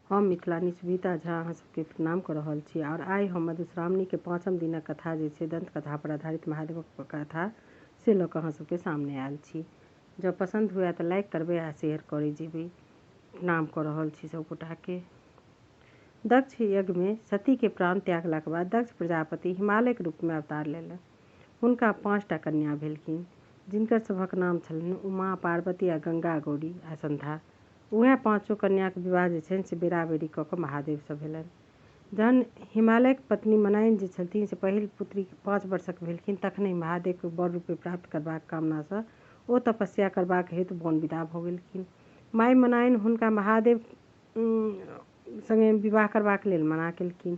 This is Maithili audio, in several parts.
हम मिथिलानी सुविता झा अहाँ सबके प्रणाम कर रहल छी। और आइ हम मधुश्रावणी के 5म दिनक कथा जे छै दंत कथा पर आधारित महादेवक कथा से लऽ कऽ अहाँ सबके सामने आयल छी। जब पसंद हुए तो लाइक करबे आ शेयर करे जेबे। प्रणाम कर रहल छी सब गोटा के। दक्ष यज्ञ में सती के प्राण त्यागला के बाद दक्ष प्रजापति हिमालय के रूप में अवतार लेलनि। हुनका 5टा कन्या भेलखिन, जिनकर सभक नाम छलनि उमा, पार्वती आ गंगा, गौरी आ संध्या। उएह 5 कन्या के विवाह जे छनि से बेरा-बेरी कऽ कऽ महादेव सँ भेलनि। जहन हिमालय के पत्नी मनाइन जे छलथिन से पहिल पुत्री 5 वर्षक भेलखिन, तखनहि महादेव के वर रूपे प्राप्त करबाक कामना सँ ओ तपस्या करबाक हेतु वन विदा भऽ गेलखिन। माय मनाइन हुनका महादेव संगे विवाह करबाक लेल मना केलखिन,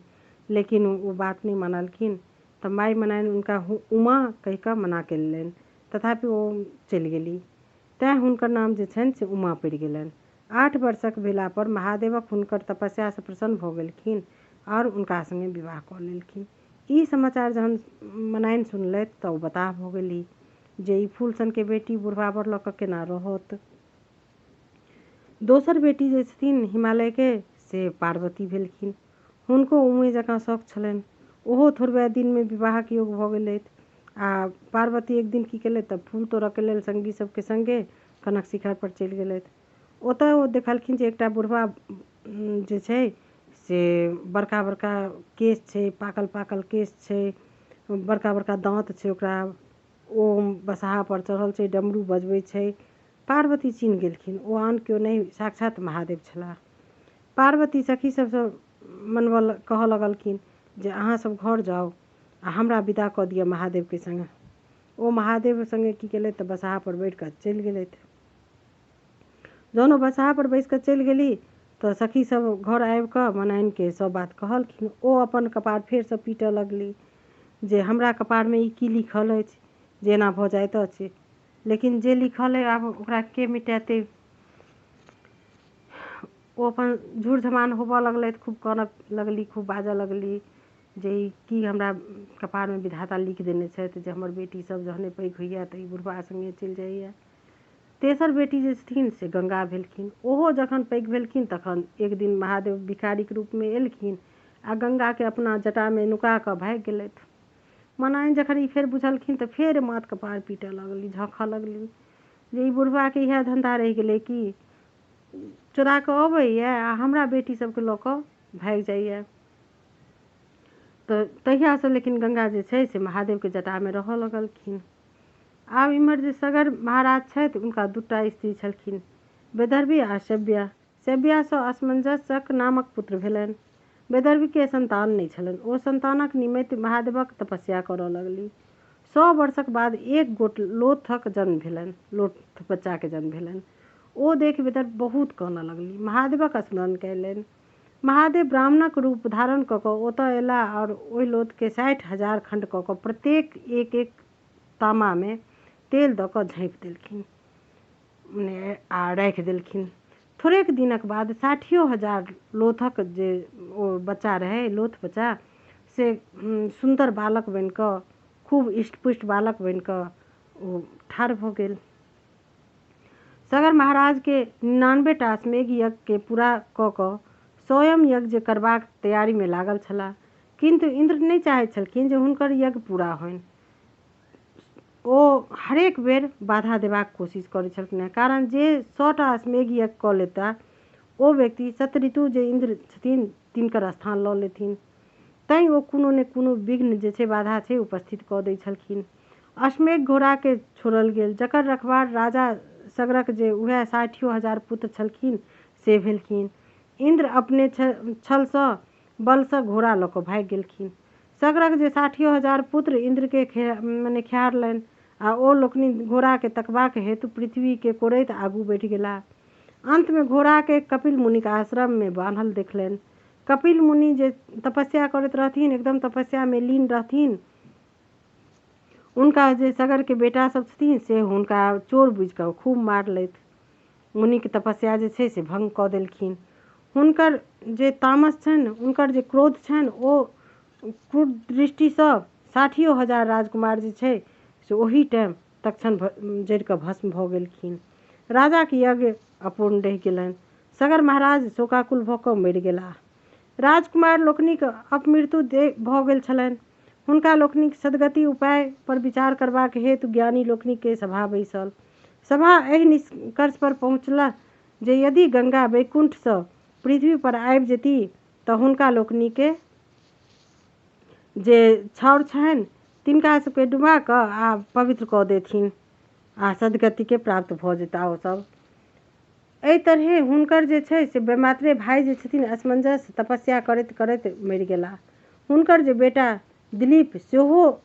लेकिन ओ बात नहि मानलखिन। तऽ माय मनाइन हुनका उमा कहि कऽ मना केलनि, तथापि ओ चलि गेली। तैँ हुनकर नाम जे छनि से उमा पड़ि गेलनि। 8 वर्षक भेला पर महादेवक हुनकर तपस्या सँ प्रसन्न भऽ गेलखिन और हुनका संगे विवाह कऽ लेलखिन। ई समाचार जहन मनाइन सुनलथि तऽ ओ बताह भऽ गेली जे ई फूल सन के बेटी बुढ़बा बर लऽ कऽ केना रहत। दोसर बेटी जे छथिन हिमालय के से पार्वती भेलखिन। हुनको उमे जकाँ शौक छलनि। ओहो थोड़बे दिन में विवाहक योग भऽ गेलथि। आ पार्वती एक दिन की केलथि तऽ फूल तोड़ऽ के लेल संगी सबके संगे कनक शिखर पर चलि गेलथि। ओतऽ ओ देखलखिन जे एकटा बुढ़बा जे छै से बड़का बड़का केश छै, पाकल पाकल केश छै, बड़का बड़का दाँत छै ओकरा, ओ बसहा पर चढ़ल छै, डमरू बजबै छै। पार्वती चिन्ह गेलखिन, ओ आन केओ नहि साक्षात महादेव छलाह। पार्वती सखी सबसँ मनबऽ कहऽ लगलखिन जे अहाँ सब घर जाउ आ हमरा विदा कऽ दिअ महादेव के संगे। ओ महादेव संगे की केलथि तऽ बसहा पर बैठ कऽ चलि गेलथि। जहन ओ बसहा पर बैस कऽ चलि गेली तऽ सखी सब घर आबि कऽ मनाइन के सब बात कहलखिन। ओ अपन कपार फेर सँ पीटऽ लगली जे हमरा कपार में ई की लिखल अछि जे एना भऽ जाइत अछि। लेकिन जे लिखल अइ आब ओकरा के मिटेतै। ओ अपन झूर झमान होबऽ लगलथि, खूब कानऽ लगली, खूब बाजऽ लगली जे ई की हमरा कपार में विधाता लिख देने छथि जे हमर बेटी सब जहने पैघ होइए तऽ ई बुढ़बा संगे चलि जाइए। तेसर बेटी जे छथिन से गंगा भेलखिन। ओहो जखन पैघ भेलखिन तखन एक दिन महादेव भिखारी के रूप में एलखिन आ गंगा के अपना जटा में नुका कऽ भागि गेलथि। मनाइन जखन ई फेर बुझलखिन तऽ फेर माथ कपार पीटऽ लगली, झँखऽ लगली जे ई बुढ़बा के इएह धंधा रहि गेलै कि चोरा कऽ अबैए आ हमरा बेटी सबके लऽ कऽ भागि जाइए। तऽ तहिया सँ लेकिन गंगा जे छै से महादेव के जटा में रहऽ लगलखिन। आब इम्हर जे सगर महाराज छथि हुनका 2टा स्त्री छलखिन, वैदर्भी आ शव्या। शव्या सँ असमंजसक नामक पुत्र भेलनि। वैदर्भी के संतान नहि छलनि। ओ संतानक निमित्त महादेवक तपस्या करऽ लगली। 100 वर्षक बाद एक गोट लोथक जन्म भेलनि, लोथ बच्चा के जन्म भेलनि। ओ देखि वैदर्भी बहुत कानऽ लगली, महादेवक स्मरण कयलनि। महादेव ब्राह्मणक रूप धारण कऽ कऽ ओतऽ अयला और ओहि लोथ के 60,000 खंड कऽ कऽ प्रत्येक एक तामा में तेल दऽ कऽ झाँपि देलखिन आ राखि देलखिन। थोड़ेक दिनक बाद 60,000 लोथक जे ओ बच्चा रहै, लोथ बच्चा से सुंदर बालक बनि कऽ, खूब इष्टपुष्ट बालक बनि कऽ ओ ठाढ़ भऽ गेल। सगर महाराज के 99टा अश्वमेघ यज्ञ के पूरा कऽ कऽ स्वयं यज्ञ करबाक तैयारी में लागल छलाह, किंतु इंद्र नहि चाहैत छलखिन जे हुनकर यज्ञ पूरा होनि। ओ हरेक बेर बाधा देबाक कोशिश करै छलखिन, कारण जे 100टा अश्वमेघ यज्ञ कऽ लेता ओ व्यक्ति शतऋतु जे इंद्र छथिन तिनकर स्थान लऽ लेथिन। तैं ओ कोनो ने कोनो विघ्न जे छै, बाधा छै, उपस्थित कऽ दै छलखिन। अश्वमेघ घोड़ा के छोड़ल गेल, जकर रखवार राजा सगरक जे उएह 60,000 पुत्र छलखिन से भेलखिन। इंद्र अपने छल सँ बल सँ घोड़ा लऽ कऽ भागि गेलखिन। सगरक जे 60,000 पुत्र इंद्र के खेहारलनि आ ओ लोकनि घोड़ा के तकबाक हेतु पृथ्वी के कोड़ैत आगू बढ़ि गेलाह। अंत में घोड़ा के कपिल मुनि के आश्रम में बान्हल देखलनि। कपिल मुनि जे तपस्या करैत रहथिन, एकदम तपस्या में लीन रहथिन। उनका जे सगर के बेटा सब छथिन से हुनका चोर बुझि कऽ खूब मारलथि। मुनि के तपस्या जे छै से भंग कऽ देलखिन। हुनकर जे तामस छनि, हुनकर जे क्रोध छनि, ओ क्रूर दृष्टि सँ 60,000 राजकुमार जे छै से ओही टाइम तत्क्षण जरि कऽ भस्म भऽ गेलखिन। राजा के यज्ञ अपूर्ण रहि गेलनि। सगर महाराज शोकाकुल भऽ कऽ मरि गेलाह। राजकुमार लोकनिक अपमृत्यु भऽ गेल छलनि। हुनका लोकनिक सदगति उपाय पर विचार करबाक हेतु ज्ञानी लोकनिक के सभा बैसल। सभा एहि निष्कर्ष पर पहुँचला जे यदि गंगा वैकुंठ सँ पृथ्वी पर आबि जेती तऽ हुनका लोकनिके जे छाउर छनि तिनका सबके डुबा कऽ आ पवित्र कऽ देथिन आ सदगति के प्राप्त भऽ जेता ओ सब। एहि तरहे हुनकर जे छै से बेमात्रे भाई जे छथिन असमंजस तपस्या करैत करैत मरि गेलाह। हुनकर जे बेटा दिलीप सेहो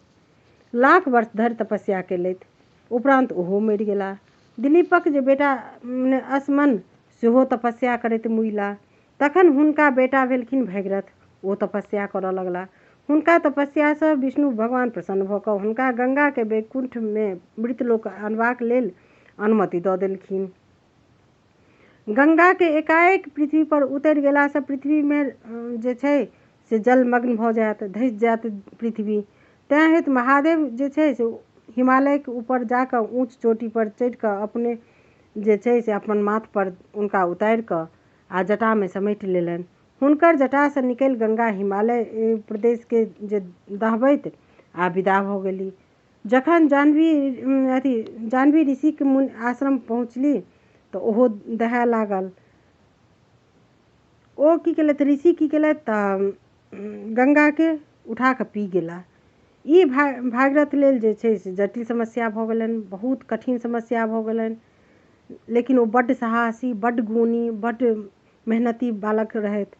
लाख वर्ष धरि तपस्या केलथि, उपरांत ओहो मरि गेलाह। दिलीपक जे बेटा असमन सेहो तपस्या करैत मुइला। तखन हुनका बेटा भेलखिन भगीरथ, ओ तपस्या करऽ लगला। हुनका तपस्या सँ विष्णु भगवान प्रसन्न भऽ कऽ हुनका गंगा के वैकुंठ में मृतलोक अनबाक लेल अनुमति दऽ देलखिन। गंगा के एकाएक पृथ्वी पर उतरि गेला सँ पृथ्वी में जे छै से जलमग्न भऽ जायत, धसि जायत पृथ्वी। तैं हेतु महादेव जे छै से हिमालय के ऊपर जाकऽ ऊँच चोटी पर चढ़ि कऽ अपने जे छै से अपन माथ पर उनका उतारि कऽ आ जटा में समेटि लेलनि। हुनकर जटा सँ निकलि गंगा हिमालय प्रदेश के जे दहबैत आ विदा भऽ गेली। जखन जाह्नवी ऋषि के मुनि आश्रम पहुँचली तऽ ओहो दहाय लागल। ओ की केलथि, ऋषि की केलथि तऽ गंगा के उठा कऽ पी गेला। ई भागीरथ लेल जे छै से जटिल समस्या भऽ गेलनि, बहुत कठिन समस्या भऽ गेलनि। लेकिन ओ बड्ड साहसी, बड्ड गुणी, बड्ड मेहनती बालक रहथि।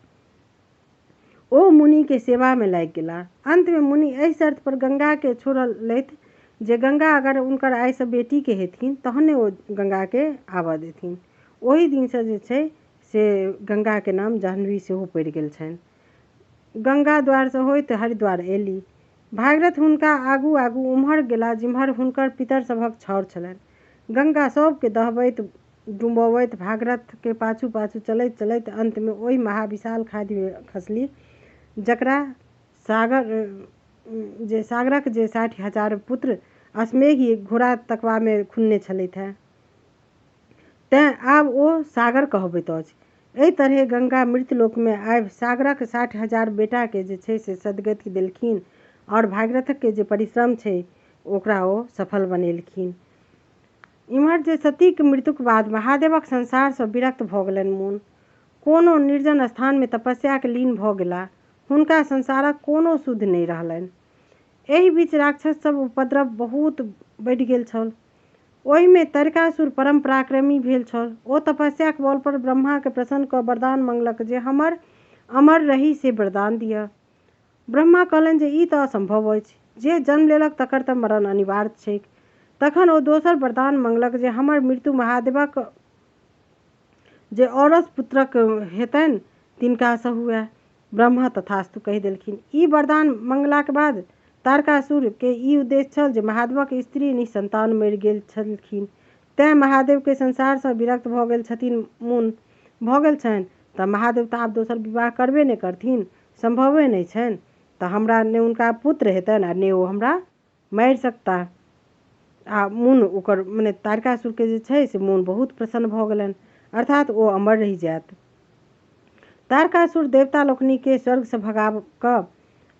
ओ मुनि के सेवा में लागि गेला। अंत में मुनि एहि शर्त पर गंगा के छोड़लथि जे गंगा अगर उनकर आइ सँ बेटी के हेथिन तहने ओ गंगा के आबऽ देथिन। ओहि दिन सँ जे छै से गंगा के नाम जाह्नवी सेहो पड़ि गेल छनि। गंगा द्वार सँ होइत हरिद्वार एली। भागीरथ हुनका आगू आगू उम्हर गेला जिम्हर हुनकर पितर सभक छाउर छलनि। गंगा सब के दहबैत डुबोबैत भागीरथ के पाछू पाछू चलैत चलैत अंत में ओहि महाविशाल खाधि में खसली जकरा सागरक जे 60,000 पुत्र अश्वमेघ घोड़ा तकवा में खुनने छलथि हैं, तें आब ओ सागर कहबैत अछि। एहि तरहे गंगा मृतलोक में आबि सागरक 60,000 बेटा के जे छै से सदगति देलखिन और भागीरथक के जे परिश्रम छै ओकरा ओ सफल बनेलखिन। इम्हर जे सतीक मृत्युक बाद महादेवक संसार सँ विरक्त भऽ गेलनि मोन। कोनो निर्जन स्थान में तपस्या के लीन भऽ गेला। हुनका संसारक कोनो सुध नहि रहलनि। एहि बीच राक्षस सब उपद्रव बहुत बढ़ि गेल छल। ओहि में तारकासुर परम पराक्रमी भेल छल। ओ तपस्या के बल पर ब्रह्मा के प्रसन्न कऽ वरदान मंगलक जे हमर अमर रही से वरदान दिअ। ब्रह्मा कहलनि जे ई तऽ असंभव अछि, जे जन्म लेलक तकर तऽ मरण अनिवार्य छैक। तखन ओ दोसर वरदान मंगलक जे हमर मृत्यु महादेवक जे औरस पुत्रक हेतनि तिनका सँ हुए। ब्रह्मा तथास्तु कहि देलखिन। ई वरदान मंगलाक बाद तारकासुर के ई उद्देश्य छल जे महादेवक स्त्री निसंतान मरि गेल छलखिन, तें महादेव के संसार सँ विरक्त भऽ गेल छथिन मोन भऽ गेल छनि तऽ महादेव तऽ आब दोसर विवाह करबे नहि करथिन, संभवे नहि छनि, तऽ हमरा ने उनका पुत्र हेतनि आ ने ओ हमरा मारि सकता। आ मोन ओकर मने तारकासुर के जे छै से मोन बहुत प्रसन्न भऽ गेलनि, अर्थात ओ अमर रहि जायत। तारकासुर देवता लोकनि के स्वर्ग से भगा कऽ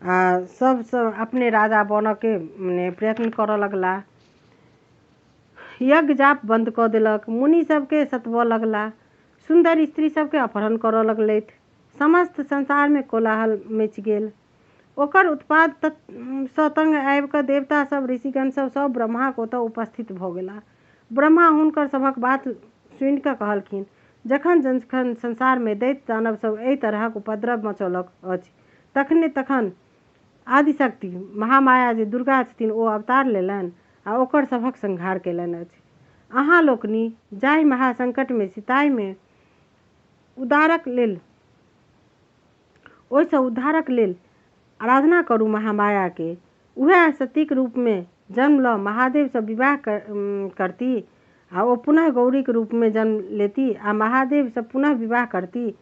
आ सबसँ अपने राजा बनऽ के मने प्रयत्न करऽ लगला। यज्ञ जाप बंद कऽ देलक, मुनि सबके सतबऽ लगला, सुंदर स्त्री सबके अपहरण करऽ लगलथि। समस्त संसार में कोलाहल मचि गेल। ओकर उत्पाद सँ तंग आबि कऽ देवता सब, ऋषिगण सब ब्रह्माक ओतऽ उपस्थित भऽ गेला। ब्रह्मा हुनकर सभक बात सुनि कऽ कहलखिन, जखन जखन संसार में दैत्य दानव सब एहि तरहक उपद्रव मचौलक अछि तखन आदिशक्ति महामाया जे दुर्गा छथिन ओ अवतार लेलनि आ ओकर सभक संहार केलनि अछि। अहाँ लोकनि जाहि महासंकट में सिताई में ओहिसँ उद्धारक लेल आराधना करू महामाया के। उएह सतीक रूप में जन्म लऽ महादेव सँ विवाह करती आ ओ पुनः गौरी के रूप में जन्म लेती आ महादेव सँ पुनः विवाह करती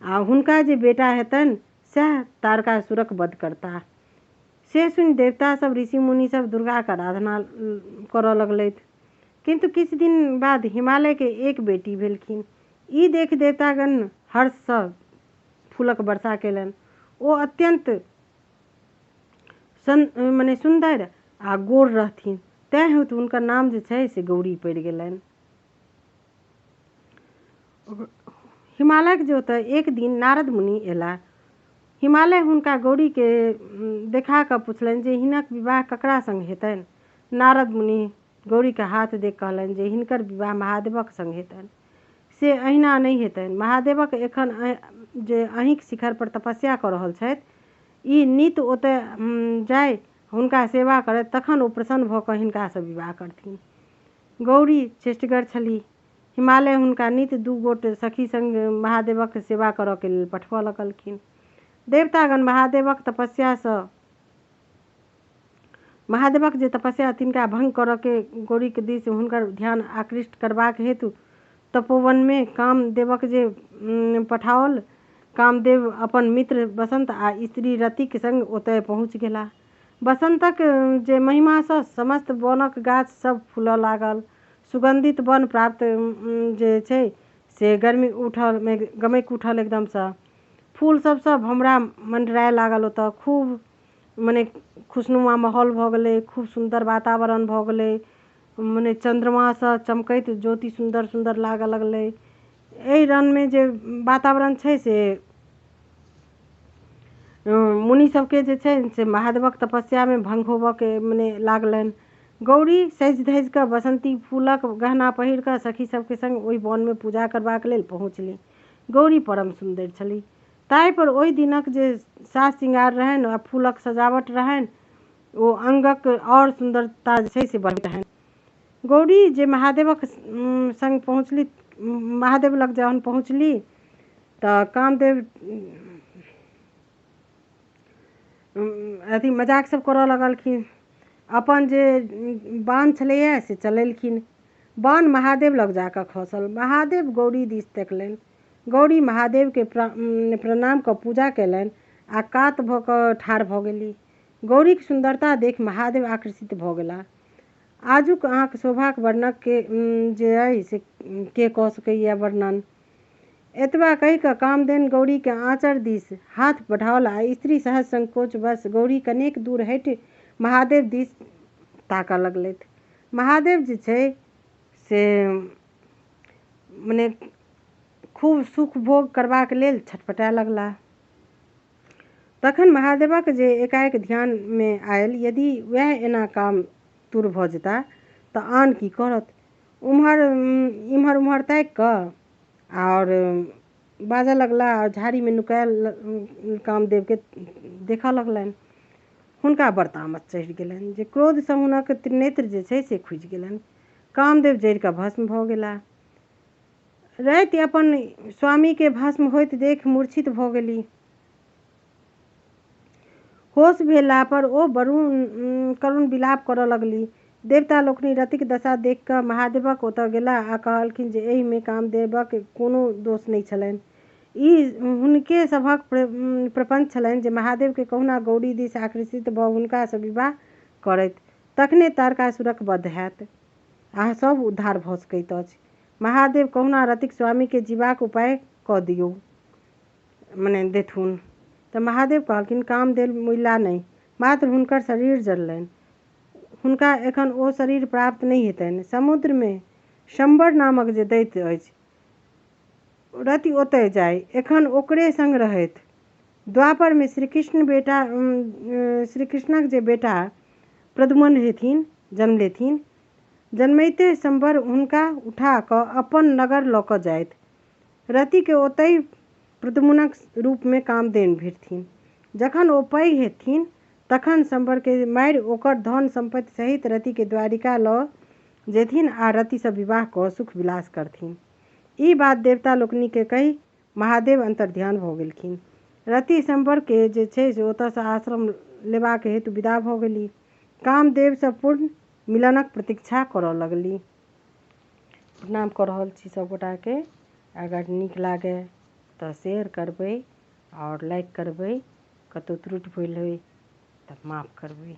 आ हुनका जे बेटा हेतनि सएह तारकासुरक वध करता। से सुनि देवता सब, ऋषि मुनि सब दुर्गा के आराधना करऽ लगलथि। किंतु किछु दिन बाद हिमालय के एक बेटी भेलखिन। ई देख देवतागण हर्ष सँ फूलक वर्षा केलनि। ओ अत्यंत मने सुंदर आ गोर रहथिन, तैं हेतु हुनकर नाम जे छै से गौरी पड़ि गेलनि। हिमालयक जे ओतय एक दिन नारद मुनि एला। हिमालय हुनका गौरी के देखा कऽ पुछलनि जे हिनक विवाह ककरा संग हेतनि। नारद मुनि गौरी के हाथ देख कहलनि जे हिनकर विवाह महादेवक संग हेतनि। से अहिना नहीं हेतनि। महादेवक एखन जे अहिंक शिखर पर तपस्या कऽ रहल छथि, ई नित ओतय जाय हुनका सेवा करथि, तखन ओ प्रसन्न भऽ कऽ हिनकासँ विवाह करथिन। गौरी चेष्टगर छलीह। हिमालय हुनका नित 2 गोट सखी संग महादेवक सेवा करऽ के लेल पठबऽ लगलखिन। देवतागण महादेवक जे तपस्या तिनका भंग करऽ के गौरी के दिस हुनकर ध्यान आकृष्ट करबाक हेतु तपोवन में कामदेवक जे पठाओल कामदेव अपन मित्र बसंत आ स्त्री रतिक संग ओतय पहुँच गेला। बसंतक जे महिमा सँ समस्त वनक गाछ सब फूलऽ लागल। सुगंधित वन प्राप्त जे छै से गमैक उठल एकदम सँ। फूल सबसँ भमरा मंडराए लागल। ओतऽ खूब मने खुशनुमा माहौल भऽ गेलै, खूब सुंदर वातावरण भऽ गेलै। मने चंद्रमा सँ चमकैत ज्योति सुंदर सुंदर लागऽ लगलै। एहि रन में जे वातावरण छै से मुनि सबके जे छै से महादेवक तपस्या में भंग होबऽ के मने लागलनि। गौरी सजि धजि कऽ बसंती फूलक गहना पहिर कऽ सखी सबके संग ओहि वन में पूजा करबाक लेल पहुँचली। गौरी परम सुंदर छली, ताहि पर ओहि दिनक जे साज श्रृंगार रहनि आ फूलक सजावट रहनि, ओ अंगक और सुंदरता जे छै से बढ़बैत रहनि। गौरी जे महादेवक संग पहुँचली, महादेव लग जहन पहुँचली तऽ कामदेव अथी मजाक सब करऽ लगलखिन। अपन जे बाण छलैया से चलेलखिन। बाण महादेव लग जाकऽ खसल। महादेव गौरी दिस तकलनि। गौरी महादेव के प्रणाम कऽ पूजा केलनि आ कात भऽ कऽ ठाढ़ भऽ गेली। गौरीक सुंदरता देख महादेव आकर्षित भऽ गेला। आजुक अहाँक शोभाक वर्णक के जे अइ से के कऽ सकैया वर्णन। एतबा कहि कऽ कामदेव गौरी के आँचर दिस हाथ बढ़ाओल आ स्त्री सहज संकोच बस गौरी कनेक दूर हटि महादेव दिस ताकऽ लगलथि। महादेव जे छै से मने खूब सुख भोग करबाक लेल छटपटाए लगला। तखन महादेवक जे एकाएक ध्यान में आयल, यदि वह एना काम तुर भऽ जेता तऽ आन की करत। इम्हर उम्हर ताकि कऽ और बाजऽ लगला और झाड़ी में नुकायल कामदेव के देखऽ लगलनि। हुनका बड़ तामस चढ़ि गेलनि जे क्रोध सँ हुनक त्रिनेत्र जे छै से खुजि गेलनि। कामदेव जरि कऽ भस्म भऽ गेला। रति अपन स्वामी के भस्म होइत देख मूर्छित भऽ गेली। होश भेला पर ओ करुण विलाप करऽ लगली। देवता लोकनि रतिक दशा देख कऽ महादेवक ओतऽ गेला आ कहलखिन जे एहि में कामदेवक कोनो दोष नहि छलनि। ई हुनके सभक प्रपंच छलनि जे महादेव के कहुना गौरी दिस आकर्षित भऽ हुनका सँ विवाह करथि, तखने तारकासुरक वध हैत आ सब उद्धार भऽ सकैत अछि। महादेव कहुना रतिक स्वामी के जीबाक उपाय कऽ दियौ, मने देथुन। तऽ महादेव कहलखिन कामदेव मुइला नहि, मात्र हुनकर शरीर जरलनि। हुनका एखन ओ शरीर प्राप्त नहीं हेतनि। समुद्र में शंबर नामक जे दैत्य अछि, रति ओतय जाय, एखन ओकरे संग रहथि। द्वापर में श्री कृष्णक जे बेटा प्रद्युम्न हेथिन, जन्म लेथिन। जन्मैते शंबर हुनका उठा कऽ अपन नगर लऽ कऽ जाथि। रति के ओतहि प्रद्युम्नक रूप में कामदेव भिड़थिन। जखन ओ पैघ हेथिन तखन शंबर के मारि ओकर धन संपत्ति सहित रति के द्वारिका लऽ जेथिन आ रति सँ विवाह कऽ सुख विलास करथिन। ई बात देवता लोकनि के कहि महादेव अंतर्ध्यान भऽ गेलखिन। रति शंबर के जे छै से ओतऽ सँ आश्रम लेबाक हेतु विदा भऽ गेली। कामदेव सँ पूर्ण मिलनक प्रतीक्षा करऽ लगली। प्रणाम कऽ रहल छी सब गोटा के। अगर नीक लागे तऽ शेयर करबै और लाइक करबै। कतौ त्रुटि भेल होइ तऽ माफ करबै।